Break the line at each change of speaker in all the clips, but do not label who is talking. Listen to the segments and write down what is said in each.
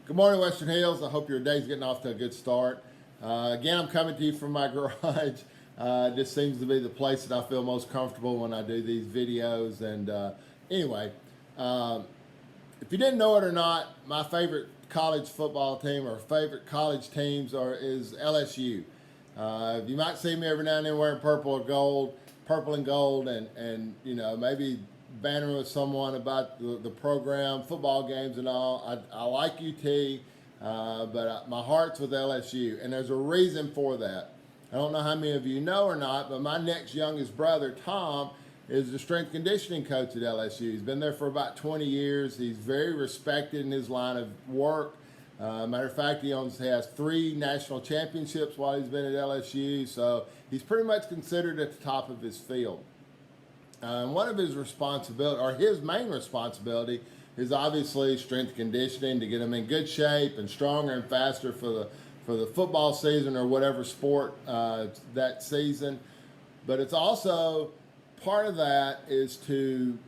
Good morning, Western Hills. I hope your day's getting off to a good start. Again, I'm coming to you from my garage. This seems to be the place that I feel most comfortable when I do these videos. And anyway, if you didn't know it or not, my favorite college football team or favorite college teams is LSU. You might see me every now and then wearing purple and gold, and maybe bantering with someone about the program, football games, and all. I like UT, but my heart's with LSU, and there's a reason for that. I don't know how many of you know or not, but my next youngest brother, Tom, is the strength conditioning coach at LSU. He's been there for about 20 years. He's very respected in his line of work. Matter of fact, he has 3 national championships while he's been at LSU, so he's pretty much considered at the top of his field. And one of his responsibility, or his main responsibility, is obviously strength conditioning to get him in good shape and stronger and faster for the football season or whatever sport that season. But it's also part of that is to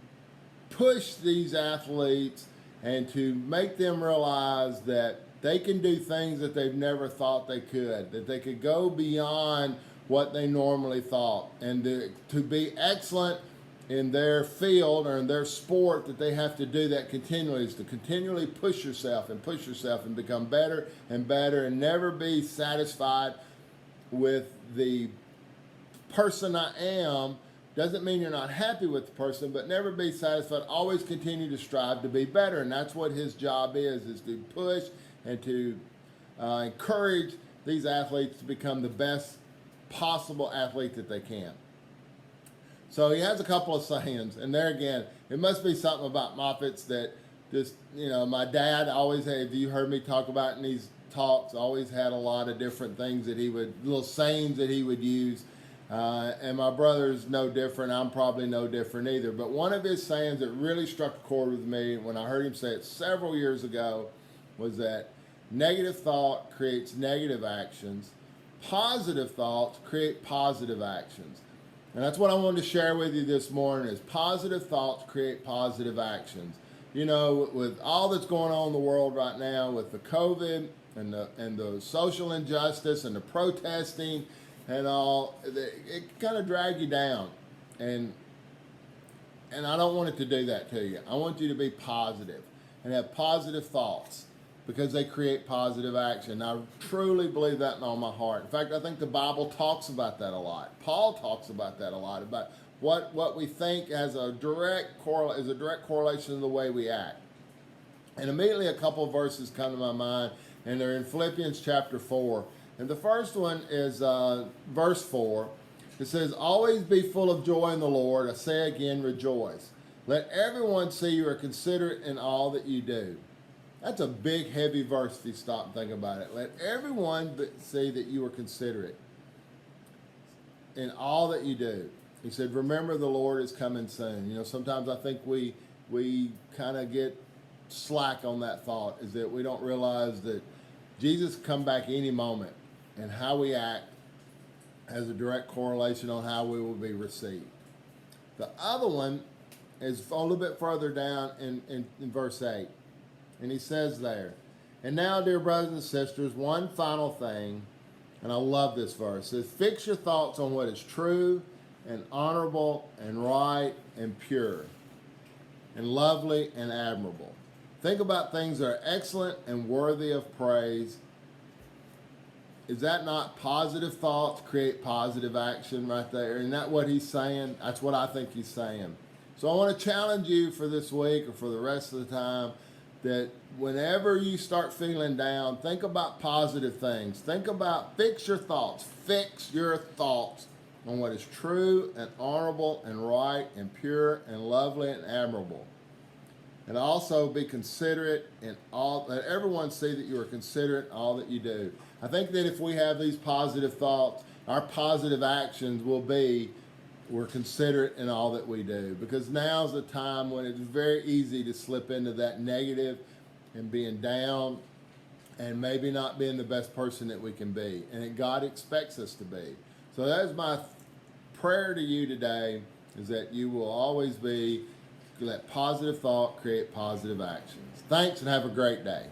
push these athletes and to make them realize that they can do things that they've never thought they could, that they could go beyond what they normally thought, and to be excellent in their field or in their sport, that they have to do that continually, is to continually push yourself and become better and better, and never be satisfied with the person I am. Doesn't mean you're not happy with the person, but never be satisfied. Always continue to strive to be better, and that's what his job is to push and to encourage these athletes to become the best possible athlete that they can. So he has a couple of sayings, and there again, it must be something about Moffitt's that just, my dad always had, if you heard me talk about in these talks, always had a lot of different things that little sayings that he would use. And my brother's no different. I'm probably no different either. But one of his sayings that really struck a chord with me when I heard him say it several years ago was that negative thought creates negative actions. Positive thoughts create positive actions. And that's what I wanted to share with you this morning is positive thoughts create positive actions. With all that's going on in the world right now with the COVID and the social injustice and the protesting and all, it kind of drag you down. And I don't want it to do that to you. I want you to be positive and have positive thoughts, because they create positive action. I truly believe that in all my heart. In fact, I think the Bible talks about that a lot. Paul talks about that a lot, about what we think has a direct correlation to the way we act. And immediately a couple of verses come to my mind, and they're in Philippians chapter 4. And the first one is verse 4. It says, "Always be full of joy in the Lord. I say again, rejoice. Let everyone see you are considerate in all that you do." That's a big, heavy verse if you stop and think about it. Let everyone see that you are considerate in all that you do. He said, remember the Lord is coming soon. Sometimes I think we kind of get slack on that thought, is that we don't realize that Jesus come back any moment, and how we act has a direct correlation on how we will be received. The other one is a little bit further down in verse 8. And he says there, "And now, dear brothers and sisters, one final thing," and I love this verse, it says, "Fix your thoughts on what is true and honorable and right and pure and lovely and admirable. Think about things that are excellent and worthy of praise." Is that not positive thoughts create positive action right there? Isn't that what he's saying? That's what I think he's saying. So I want to challenge you for this week or for the rest of the time, that whenever you start feeling down, think about positive things. Fix your thoughts. Fix your thoughts on what is true and honorable and right and pure and lovely and admirable. And also be considerate in all, let everyone see that you are considerate in all that you do. I think that if we have these positive thoughts, our positive actions will be, we're considerate in all that we do, because now's the time when it's very easy to slip into that negative and being down and maybe not being the best person that we can be, and that God expects us to be. So that is my prayer to you today, is that you will always let positive thought create positive actions. Thanks, and have a great day.